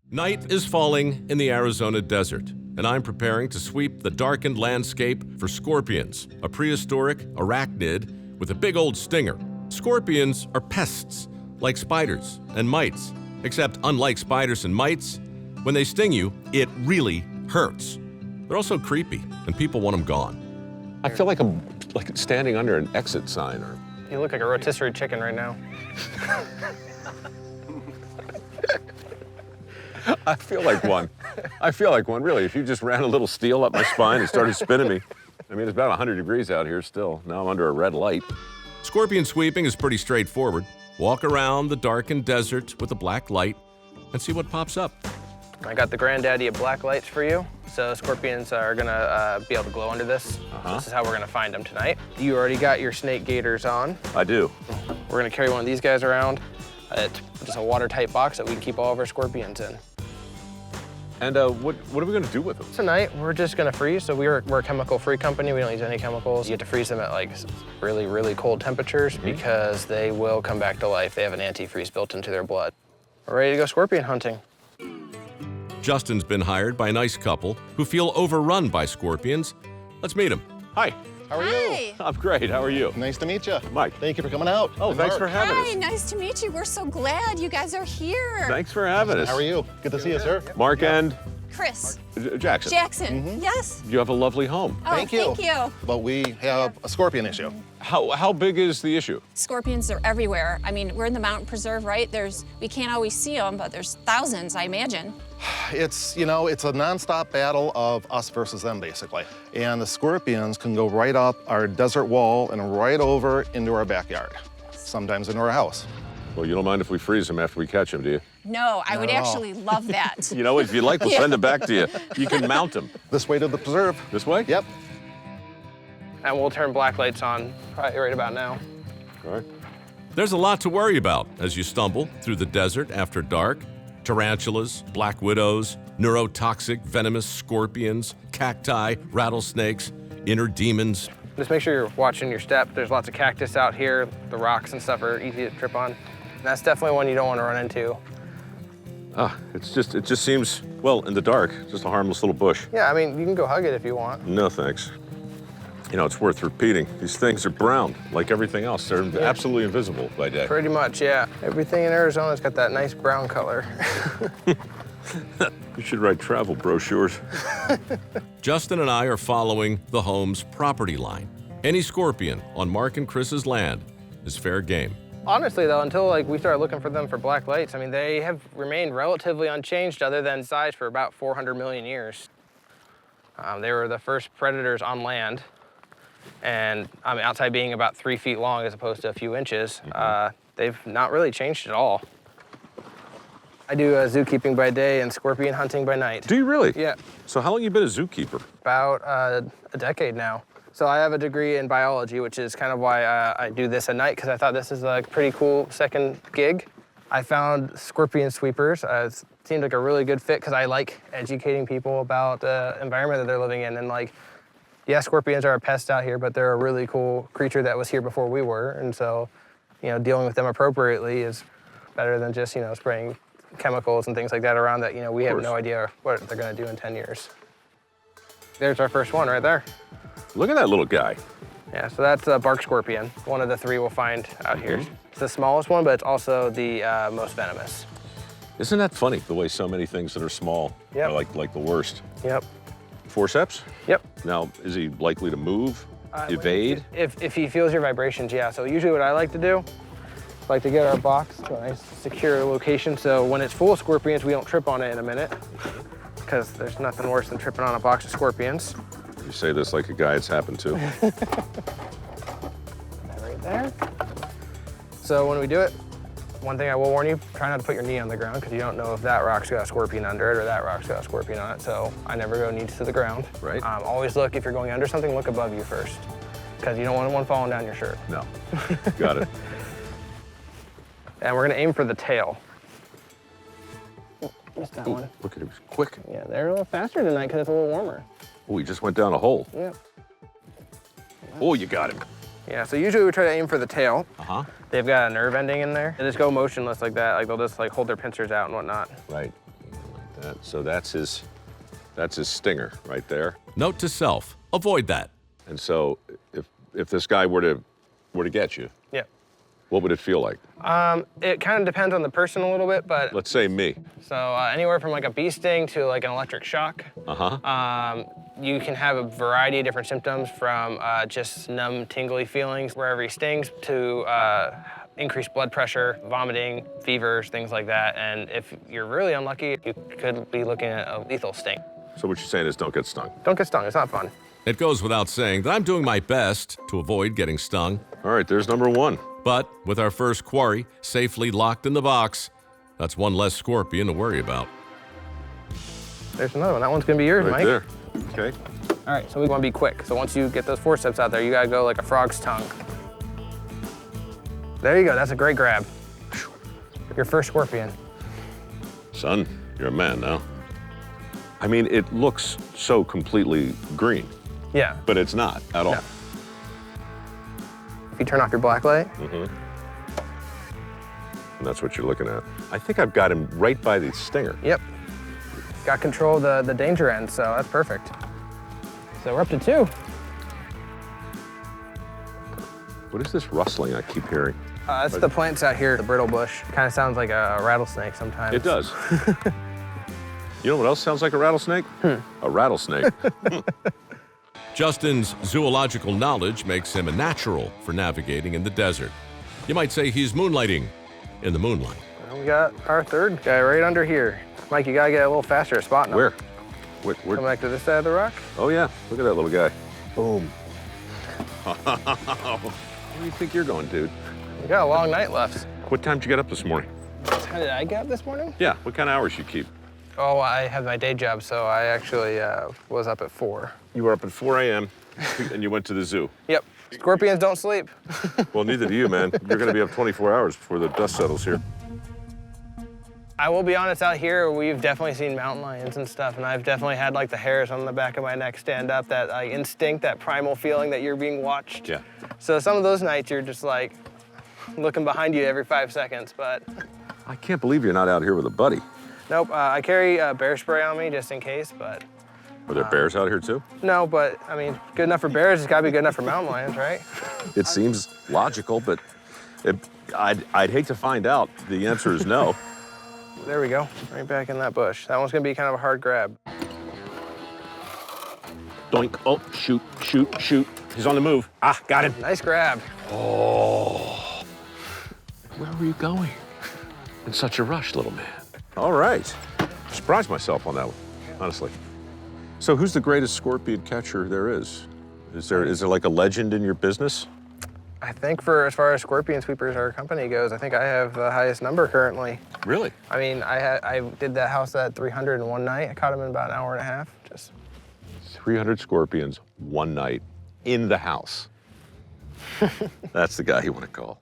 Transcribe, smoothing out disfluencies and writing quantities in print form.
Night is falling in the Arizona desert, and I'm preparing to sweep the darkened landscape for scorpions, a prehistoric arachnid with a big old stinger. Scorpions are pests, like spiders and mites, except unlike spiders and mites, when they sting you, it really hurts. They're also creepy, and people want them gone. I feel like I'm standing under an exit sign. Or You look like a rotisserie chicken right now. I feel like one. I feel like one, really. If you just ran a little steel up my spine and started spinning me. I mean, it's about 100 degrees out here still. Now I'm under a red light. Scorpion sweeping is pretty straightforward. Walk around the darkened desert with a black light and see what pops up. I got the granddaddy of black lights for you. So scorpions are gonna be able to glow under this. This is how we're gonna find them tonight. You already got your snake gaiters on. I do. We're gonna carry one of these guys around. It's just a watertight box that we can keep all of our scorpions in. And what are we gonna do with them? Tonight, we're just gonna freeze. So we're a chemical-free company. We don't use any chemicals. You have to freeze them at like really, really cold temperatures because they will come back to life. They have an antifreeze built into their blood. We're ready to go scorpion hunting. Justin's been hired by a nice couple who feel overrun by scorpions. Let's meet them. Hi. How are you? I'm great. How are you? Nice to meet you. Mike. Thank you for coming out. Oh, thanks for having Hi, us. nice to meet you. We're so glad you guys are here. Thanks for having us. How are you? Good to see you, sir. Mark and Chris. Jackson. Jackson. Yes. You have a lovely home. Oh, Thank you. Thank you. But we have a scorpion issue. How big is the issue? Scorpions are everywhere. I mean, we're in the mountain preserve, right? We can't always see them, but there's thousands, I imagine. It's a nonstop battle of us versus them, basically. And the scorpions can go right up our desert wall and right over into our backyard, sometimes into our house. Well, you don't mind if we freeze them after we catch them, do you? No, I would Not at all. actually love that. You know, if you'd like, we'll send them back to you. You can mount them. This way to the preserve. This way? Yep. And we'll turn black lights on probably right about now. All right. There's a lot to worry about as you stumble through the desert after dark. Tarantulas, black widows, neurotoxic venomous scorpions, cacti, rattlesnakes, inner demons. Just make sure you're watching your step. There's lots of cactus out here. The rocks and stuff are easy to trip on. And that's definitely one you don't want to run into. It just seems, well, in the dark, just a harmless little bush. Yeah, I mean, you can go hug it if you want. No, thanks. You know, it's worth repeating. These things are brown, like everything else. They're absolutely invisible by day. Pretty much, yeah. Everything in Arizona's got that nice brown color. You should write travel brochures. Justin and I are following the home's property line. Any scorpion on Mark and Chris's land is fair game. Honestly, though, until we started looking for them for black lights, I mean, they have remained relatively unchanged other than size for about 400 million years. They were the first predators on land. And I mean, outside being about 3 feet long as opposed to a few inches, they've not really changed at all. I do zookeeping by day and scorpion hunting by night. Do you really? Yeah. So how long you been a zookeeper? About a decade now. So I have a degree in biology, which is kind of why I do this at night, because I thought this is a pretty cool second gig. I found scorpion sweepers. It seemed like a really good fit because I like educating people about the environment that they're living in. And yeah, scorpions are a pest out here, but they're a really cool creature that was here before we were. And so, dealing with them appropriately is better than just, spraying chemicals and things like that around that, we have no idea what they're gonna do in 10 years. There's our first one right there. Look at that little guy. Yeah, so that's a bark scorpion, one of the 3 we'll find out here. It's the smallest one, but it's also the most venomous. Isn't that funny, the way so many things that are small Yep. are like the worst? Yep. Forceps? Yep. Now, is he likely to move, evade? If he feels your vibrations, yeah. So usually what I like to do, I like to get our box to a nice secure location so when it's full of scorpions, we don't trip on it in a minute, because there's nothing worse than tripping on a box of scorpions. You say this like a guy it's happened to. Right there. So when we do it, one thing I will warn you, try not to put your knee on the ground because you don't know if that rock's got a scorpion under it or that rock's got a scorpion on it. So I never go knees to the ground. Right. Always look, if you're going under something, look above you first because you don't want one falling down your shirt. No. Got it. And we're gonna aim for the tail. Missed that one. Look at him, he's quick. Yeah, they're a little faster tonight because it's a little warmer. Oh, he just went down a hole. Yeah. Oh, you got him. Yeah, so usually we try to aim for the tail. Uh-huh. They've got a nerve ending in there. They just go motionless like that. They'll just hold their pincers out and whatnot. Right. So that's his stinger right there. Note to self, avoid that. And so if this guy were to get you, Yeah. what would it feel like? It kind of depends on the person a little bit, but Let's say me. so anywhere from like a bee sting to like an electric shock. You can have a variety of different symptoms from just numb, tingly feelings wherever he stings to increased blood pressure, vomiting, fevers, things like that. And if you're really unlucky, you could be looking at a lethal sting. So what you're saying is don't get stung. Don't get stung, it's not fun. It goes without saying that I'm doing my best to avoid getting stung. All right, there's number one. But with our first quarry safely locked in the box, that's one less scorpion to worry about. There's another one. That one's gonna be yours, Right Mike. there. Okay. All right, so we wanna be quick. So once you get those forceps out there, you gotta go like a frog's tongue. There you go, that's a great grab. Your first scorpion. Son, you're a man now. I mean, it looks so completely green, Yeah. but it's not at all. No. If you turn off your black light, And that's what you're looking at. I think I've got him right by the stinger. yep. Got control of the danger end, so that's perfect. So we're up to 2. What is this rustling I keep hearing? That's the plants out here, the brittle bush. Kind of sounds like a rattlesnake sometimes. It does. You know what else sounds like a rattlesnake? A rattlesnake. Justin's zoological knowledge makes him a natural for navigating in the desert. You might say he's moonlighting in the moonlight. And we got our third guy right under here. Mike, you gotta get a little faster at spotting him. Where? Come Where? back to this side of the rock. Oh yeah, look at that little guy. Boom. Where do you think you're going, dude? We got a long night left. What time did you get up this morning? How did I get up this morning? Yeah, what kind of hours you keep? Oh, I have my day job, so I actually was up at 4. You were up at 4 a.m. and you went to the zoo. Yep. Scorpions don't sleep. Well, neither do you, man. You're gonna be up 24 hours before the dust settles here. I will be honest, out here, we've definitely seen mountain lions and stuff, and I've definitely had like the hairs on the back of my neck stand up, that instinct, that primal feeling that you're being watched. Yeah. So some of those nights you're just like looking behind you every 5 seconds, but I can't believe you're not out here with a buddy. nope, I carry bear spray on me just in case, but Are there bears out here too? no, but I mean, good enough for bears, it's gotta be good enough for mountain lions, right? It seems logical, but I'd hate to find out. The answer is no. There we go, right back in that bush. That one's gonna be kind of a hard grab. Doink. Oh, shoot, shoot, shoot. He's on the move. Ah, got him. Nice grab. Oh. Where were you going? In such a rush, little man. All right. Surprised myself on that one, honestly. So who's the greatest scorpion catcher there is? Is there like a legend in your business? I think for as far as scorpion sweepers, our company goes, I think I have the highest number currently. Really? I mean, I did that house at 300 in one night. I caught him in about an hour and a half. Just 300 scorpions one night in the house. That's the guy you want to call.